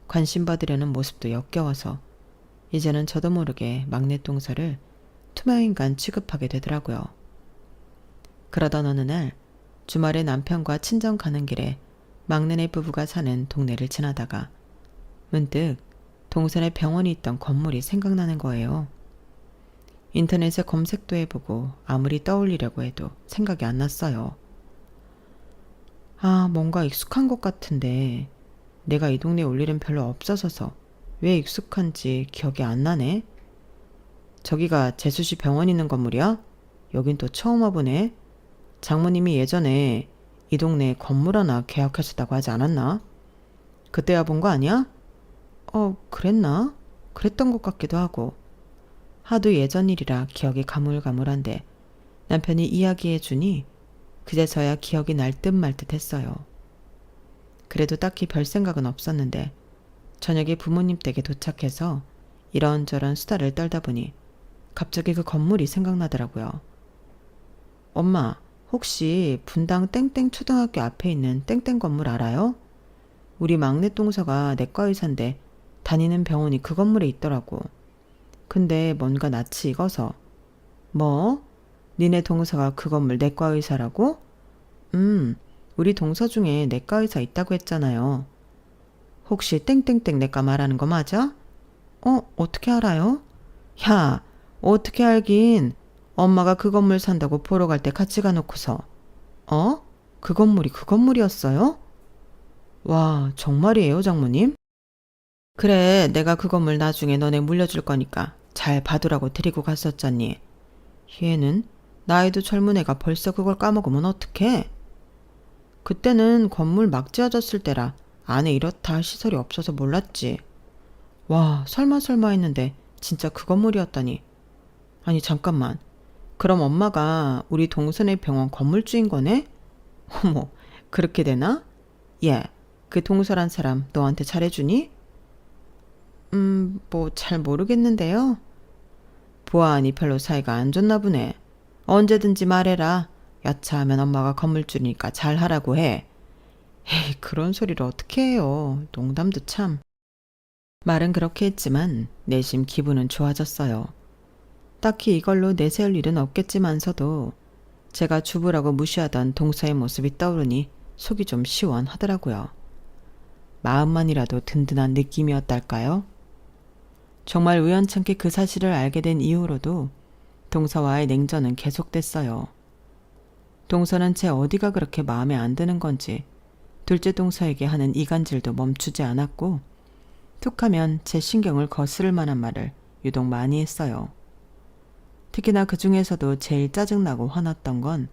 관심 받으려는 모습도 역겨워서 이제는 저도 모르게 막내 동서를 투명인간 취급하게 되더라고요. 그러던 어느 날 주말에 남편과 친정 가는 길에 막내네 부부가 사는 동네를 지나다가 문득 동선에 병원이 있던 건물이 생각나는 거예요. 인터넷에 검색도 해보고 아무리 떠올리려고 해도 생각이 안 났어요. 아, 뭔가 익숙한 것 같은데 내가 이 동네에 올 일은 별로 없어서서 왜 익숙한지 기억이 안 나네. 저기가 제수씨 병원 있는 건물이야? 여긴 또 처음 와보네. 장모님이 예전에 이 동네에 건물 하나 계약하셨다고 하지 않았나? 그때 와본 거 아니야? 그랬나? 그랬던 것 같기도 하고. 하도 예전 일이라 기억이 가물가물한데 남편이 이야기해주니 그제서야 기억이 날 듯 말 듯 했어요. 그래도 딱히 별 생각은 없었는데 저녁에 부모님 댁에 도착해서 이런저런 수다를 떨다 보니 갑자기 그 건물이 생각나더라고요. 엄마, 혹시 분당 땡땡 초등학교 앞에 있는 땡땡 건물 알아요? 우리 막내 동서가 내과 의사인데 다니는 병원이 그 건물에 있더라고. 근데 뭔가 낯이 익어서. 뭐? 니네 동서가 그 건물 내과 의사라고? 우리 동서 중에 내과 의사 있다고 했잖아요. 혹시 땡땡땡 내과 말하는 거 맞아? 어떻게 알아요? 야, 어떻게 알긴. 엄마가 그 건물 산다고 보러 갈 때 같이 가놓고서. 그 건물이 그 건물이었어요? 와, 정말이에요, 장모님? 그래, 내가 그 건물 나중에 너네 물려줄 거니까 잘 봐두라고 데리고 갔었잖니. 얘는 나이도 젊은 애가 벌써 그걸 까먹으면 어떡해? 그때는 건물 막 지어졌을 때라 안에 이렇다 할 시설이 없어서 몰랐지. 와, 설마 했는데 진짜 그 건물이었다니. 아니 잠깐만. 그럼 엄마가 우리 동선의 병원 건물주인 거네? 어머, 그렇게 되나? 예, 그 동서란 사람 너한테 잘해주니? 뭐 잘 모르겠는데요. 보아하니 별로 사이가 안 좋나 보네. 언제든지 말해라. 여차하면 엄마가 건물주니까 잘하라고 해. 에이, 그런 소리를 어떻게 해요. 농담도 참. 말은 그렇게 했지만 내심 기분은 좋아졌어요. 딱히 이걸로 내세울 일은 없겠지만서도 제가 주부라고 무시하던 동서의 모습이 떠오르니 속이 좀 시원하더라고요. 마음만이라도 든든한 느낌이었달까요? 정말 우연찮게 그 사실을 알게 된 이후로도 동서와의 냉전은 계속됐어요. 동서는 제 어디가 그렇게 마음에 안 드는 건지 둘째 동서에게 하는 이간질도 멈추지 않았고 툭하면 제 신경을 거스를 만한 말을 유독 많이 했어요. 특히나 그 중에서도 제일 짜증나고 화났던 건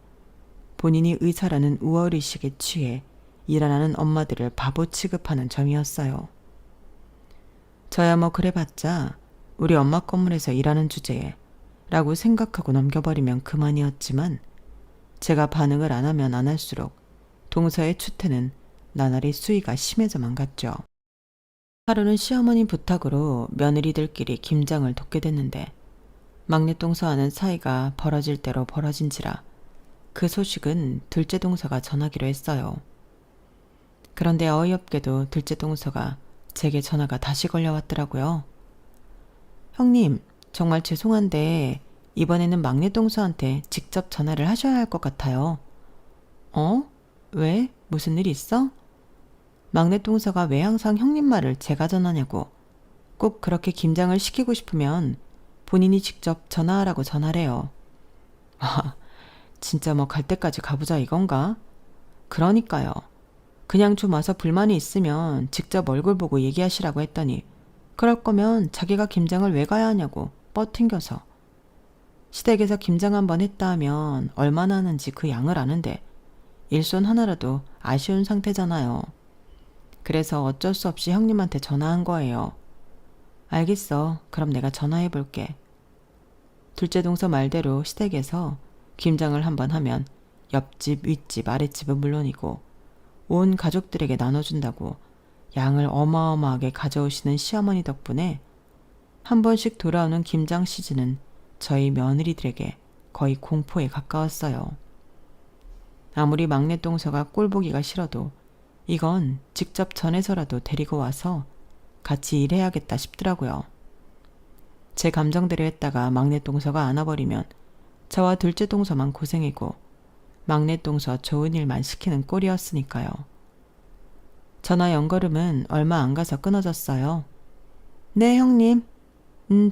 본인이 의사라는 우월의식에 취해 일 안 하는 엄마들을 바보 취급하는 점이었어요. 저야 뭐 그래봤자 우리 엄마 건물에서 일하는 주제에 라고 생각하고 넘겨버리면 그만이었지만 제가 반응을 안 하면 안 할수록 동서의 추태는 나날이 수위가 심해져만 갔죠. 하루는 시어머니 부탁으로 며느리들끼리 김장을 돕게 됐는데 막내 동서와는 사이가 벌어질 대로 벌어진지라 그 소식은 둘째 동서가 전하기로 했어요. 그런데 어이없게도 둘째 동서가 제게 전화가 다시 걸려왔더라고요. 형님, 정말 죄송한데 이번에는 막내 동서한테 직접 전화를 하셔야 할 것 같아요. 어? 왜? 무슨 일 있어? 막내 동서가 왜 항상 형님 말을 제가 전하냐고. 꼭 그렇게 김장을 시키고 싶으면 본인이 직접 전화하라고 전화래요. 아, 진짜 뭐 갈 때까지 가보자 이건가? 그러니까요. 그냥 좀 와서 불만이 있으면 직접 얼굴 보고 얘기하시라고 했더니 그럴 거면 자기가 김장을 왜 가야 하냐고 뻗팅겨서. 시댁에서 김장 한번 했다 하면 얼마나 하는지 그 양을 아는데 일손 하나라도 아쉬운 상태잖아요. 그래서 어쩔 수 없이 형님한테 전화한 거예요. 알겠어. 그럼 내가 전화해 볼게. 둘째 동서 말대로 시댁에서 김장을 한번 하면 옆집, 윗집, 아랫집은 물론이고 온 가족들에게 나눠준다고 양을 어마어마하게 가져오시는 시어머니 덕분에 한 번씩 돌아오는 김장 시즌은 저희 며느리들에게 거의 공포에 가까웠어요. 아무리 막내 동서가 꼴보기가 싫어도 이건 직접 전해서라도 데리고 와서 같이 일해야겠다 싶더라고요. 제 감정대로 했다가 막내 동서가 안아버리면 저와 둘째 동서만 고생이고 막내 동서 좋은 일만 시키는 꼴이었으니까요. 전화 연걸음은 얼마 안 가서 끊어졌어요. 네, 형님.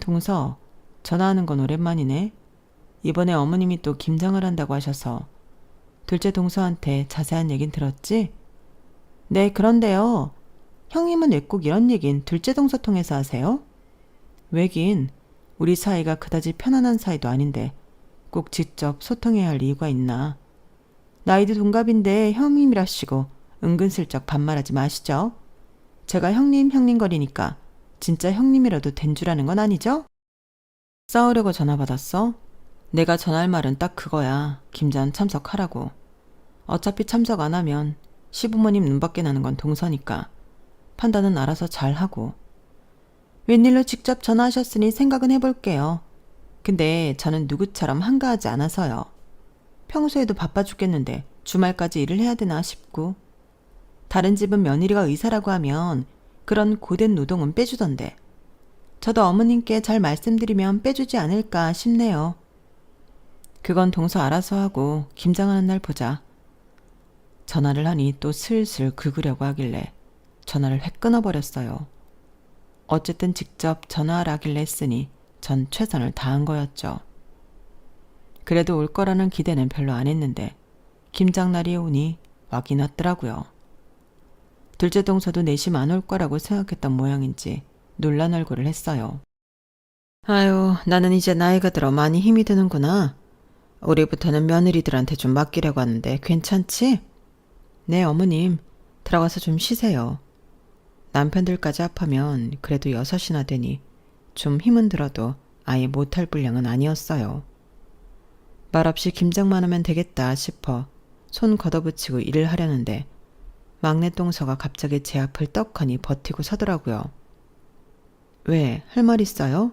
동서. 전화하는 건 오랜만이네. 이번에 어머님이 또 김장을 한다고 하셔서 둘째 동서한테 자세한 얘긴 들었지? 네, 그런데요. 형님은 왜 꼭 이런 얘긴 둘째 동서 통해서 하세요? 왜긴 우리 사이가 그다지 편안한 사이도 아닌데 꼭 직접 소통해야 할 이유가 있나. 나이도 동갑인데 형님이라시고 은근슬쩍 반말하지 마시죠. 제가 형님 거리니까 진짜 형님이라도 된 줄 아는 건 아니죠? 싸우려고 전화 받았어? 내가 전할 말은 딱 그거야. 김장 참석하라고. 어차피 참석 안 하면 시부모님 눈밖에 나는 건 동서니까 판단은 알아서 잘하고. 웬일로 직접 전화하셨으니 생각은 해볼게요. 근데 저는 누구처럼 한가하지 않아서요. 평소에도 바빠 죽겠는데 주말까지 일을 해야 되나 싶고. 다른 집은 며느리가 의사라고 하면 그런 고된 노동은 빼주던데 저도 어머님께 잘 말씀드리면 빼주지 않을까 싶네요. 그건 동서 알아서 하고 김장하는 날 보자. 전화를 하니 또 슬슬 긁으려고 하길래 전화를 획 끊어버렸어요. 어쨌든 직접 전화하라 하길래 했으니 전 최선을 다한 거였죠. 그래도 올 거라는 기대는 별로 안 했는데 김장날이 오니 와긴 왔더라고요. 둘째 동서도 내심 안 올 거라고 생각했던 모양인지 놀란 얼굴을 했어요. 아유, 나는 이제 나이가 들어 많이 힘이 드는구나. 우리부터는 며느리들한테 좀 맡기려고 하는데 괜찮지? 네, 어머님. 들어가서 좀 쉬세요. 남편들까지 합하면 그래도 6이나 되니 좀 힘은 들어도 아예 못할 분량은 아니었어요. 말없이 김장만 하면 되겠다 싶어 손 걷어붙이고 일을 하려는데 막내 동서가 갑자기 제 앞을 떡하니 버티고 서더라고요. 왜? 할 말 있어요?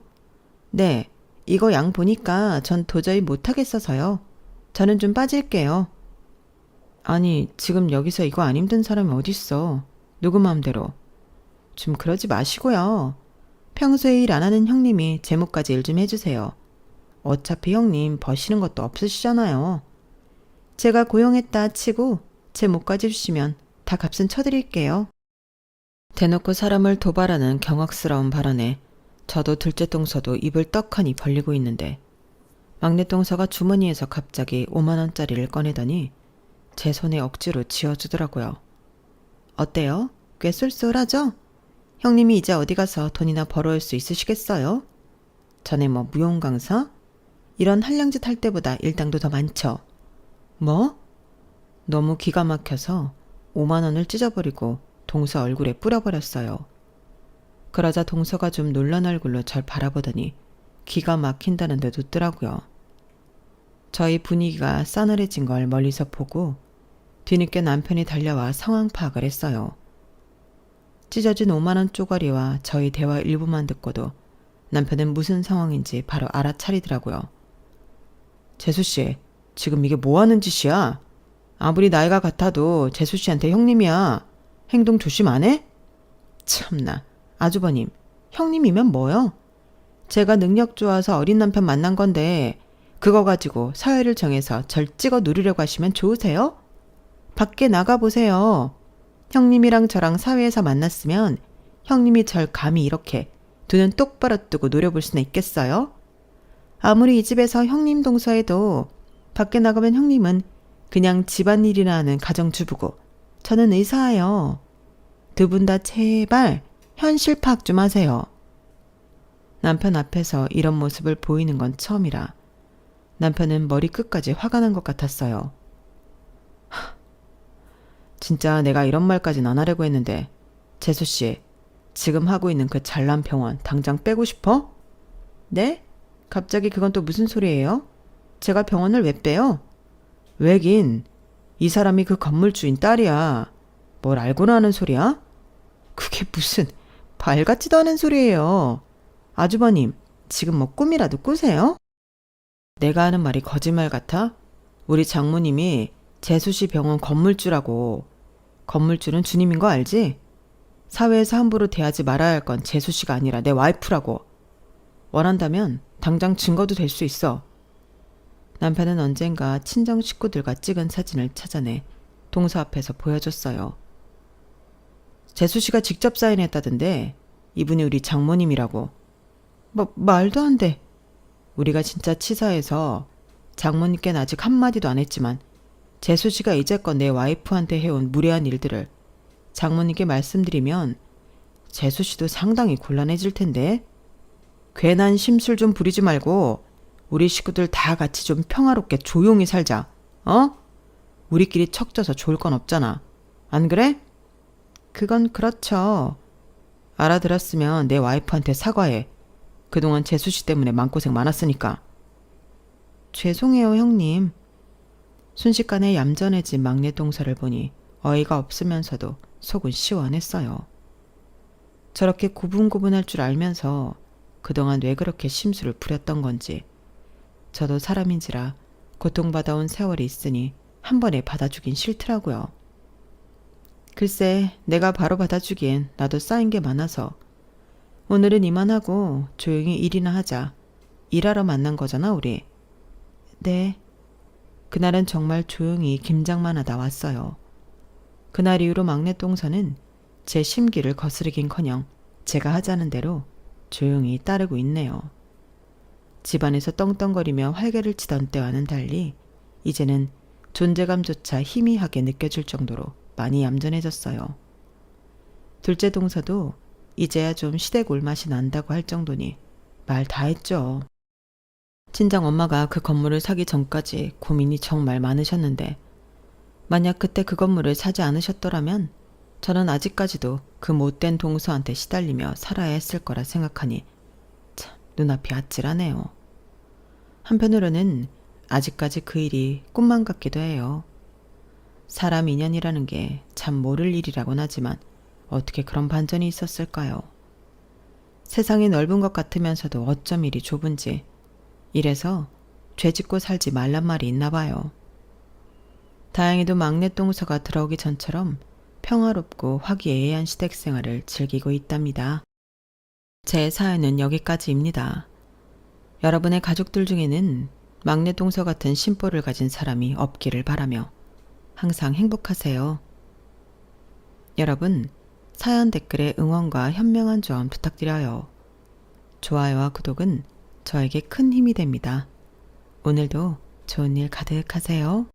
네, 이거 양 보니까 전 도저히 못하겠어서요. 저는 좀 빠질게요. 아니, 지금 여기서 이거 안 힘든 사람이 어딨어. 누구 마음대로. 좀 그러지 마시고요. 평소에 일 안 하는 형님이 제목까지 일 좀 해주세요. 어차피 형님 버시는 것도 없으시잖아요. 제가 고용했다 치고 제 목까지 주시면 다 값은 쳐드릴게요. 대놓고 사람을 도발하는 경악스러운 발언에 저도 둘째 동서도 입을 떡하니 벌리고 있는데 막내 동서가 주머니에서 갑자기 5만 원짜리를 꺼내더니 제 손에 억지로 쥐어주더라고요. 어때요? 꽤 쏠쏠하죠? 형님이 이제 어디 가서 돈이나 벌어올 수 있으시겠어요? 전에 뭐 무용 강사? 이런 한량짓 할 때보다 일당도 더 많죠. 뭐? 너무 기가 막혀서 5만 원을 찢어버리고 동서 얼굴에 뿌려버렸어요. 그러자 동서가 좀 놀란 얼굴로 절 바라보더니 기가 막힌다는 듯 웃더라고요. 저희 분위기가 싸늘해진 걸 멀리서 보고 뒤늦게 남편이 달려와 상황 파악을 했어요. 찢어진 5만 원 쪼가리와 저희 대화 일부만 듣고도 남편은 무슨 상황인지 바로 알아차리더라고요. 재수씨, 지금 이게 뭐 하는 짓이야? 아무리 나이가 같아도 재수씨한테 형님이야. 행동 조심 안 해? 참나, 아주버님, 형님이면 뭐요? 제가 능력 좋아서 어린 남편 만난 건데 그거 가지고 서열을 정해서 절 찍어 누르려고 하시면 좋으세요? 밖에 나가보세요. 형님이랑 저랑 사회에서 만났으면 형님이 절 감히 이렇게 두 눈 똑바로 뜨고 노려볼 수는 있겠어요? 아무리 이 집에서 형님 동서해도 밖에 나가면 형님은 그냥 집안일이나 하는 가정주부고 저는 의사예요. 두 분 다 제발 현실 파악 좀 하세요. 남편 앞에서 이런 모습을 보이는 건 처음이라 남편은 머리 끝까지 화가 난 것 같았어요. 진짜 내가 이런 말까진 안 하려고 했는데 재수씨, 지금 하고 있는 그 잘난 병원 당장 빼고 싶어? 네? 갑자기 그건 또 무슨 소리예요? 제가 병원을 왜 빼요? 왜긴, 이 사람이 그 건물주인 딸이야. 뭘 알고나 하는 소리야? 그게 무슨 발 같지도 않은 소리예요. 아주버님, 지금 뭐 꿈이라도 꾸세요? 내가 하는 말이 거짓말 같아? 우리 장모님이 재수씨 병원 건물주라고. 건물주는 주님인 거 알지? 사회에서 함부로 대하지 말아야 할 건 재수씨가 아니라 내 와이프라고. 원한다면 당장 증거도 될 수 있어. 남편은 언젠가 친정 식구들과 찍은 사진을 찾아내 동서 앞에서 보여줬어요. 재수씨가 직접 사인했다던데 이분이 우리 장모님이라고. 말도 안 돼. 우리가 진짜 치사해서 장모님께는 아직 한마디도 안 했지만 재수씨가 이제껏 내 와이프한테 해온 무례한 일들을 장모님께 말씀드리면 재수씨도 상당히 곤란해질 텐데 괜한 심술 좀 부리지 말고 우리 식구들 다 같이 좀 평화롭게 조용히 살자. 어? 우리끼리 척져서 좋을 건 없잖아. 안 그래? 그건 그렇죠. 알아들었으면 내 와이프한테 사과해. 그동안 재수씨 때문에 마음고생 많았으니까. 죄송해요, 형님. 순식간에 얌전해진 막내 동서를 보니 어이가 없으면서도 속은 시원했어요. 저렇게 고분고분할 줄 알면서 그동안 왜 그렇게 심술을 부렸던 건지 저도 사람인지라 고통받아온 세월이 있으니 한 번에 받아주긴 싫더라고요. 글쎄, 내가 바로 받아주기엔 나도 쌓인 게 많아서 오늘은 이만하고 조용히 일이나 하자. 일하러 만난 거잖아, 우리. 네. 그날은 정말 조용히 김장만 하다 왔어요. 그날 이후로 막내 동서는 제 심기를 거스르긴커녕 제가 하자는 대로 조용히 따르고 있네요. 집안에서 떵떵거리며 활개를 치던 때와는 달리 이제는 존재감조차 희미하게 느껴질 정도로 많이 얌전해졌어요. 둘째 동서도 이제야 좀 시댁 올맛이 난다고 할 정도니 말 다 했죠. 친정 엄마가 그 건물을 사기 전까지 고민이 정말 많으셨는데 만약 그때 그 건물을 사지 않으셨더라면 저는 아직까지도 그 못된 동서한테 시달리며 살아야 했을 거라 생각하니 참 눈앞이 아찔하네요. 한편으로는 아직까지 그 일이 꿈만 같기도 해요. 사람 인연이라는 게 참 모를 일이라곤 하지만 어떻게 그런 반전이 있었을까요? 세상이 넓은 것 같으면서도 어쩜 이리 좁은지 이래서 죄짓고 살지 말란 말이 있나 봐요. 다행히도 막내 동서가 들어오기 전처럼 평화롭고 화기애애한 시댁 생활을 즐기고 있답니다. 제 사연은 여기까지입니다. 여러분의 가족들 중에는 막내 동서 같은 심보를 가진 사람이 없기를 바라며 항상 행복하세요. 여러분, 사연 댓글에 응원과 현명한 조언 부탁드려요. 좋아요와 구독은 저에게 큰 힘이 됩니다. 오늘도 좋은 일 가득하세요.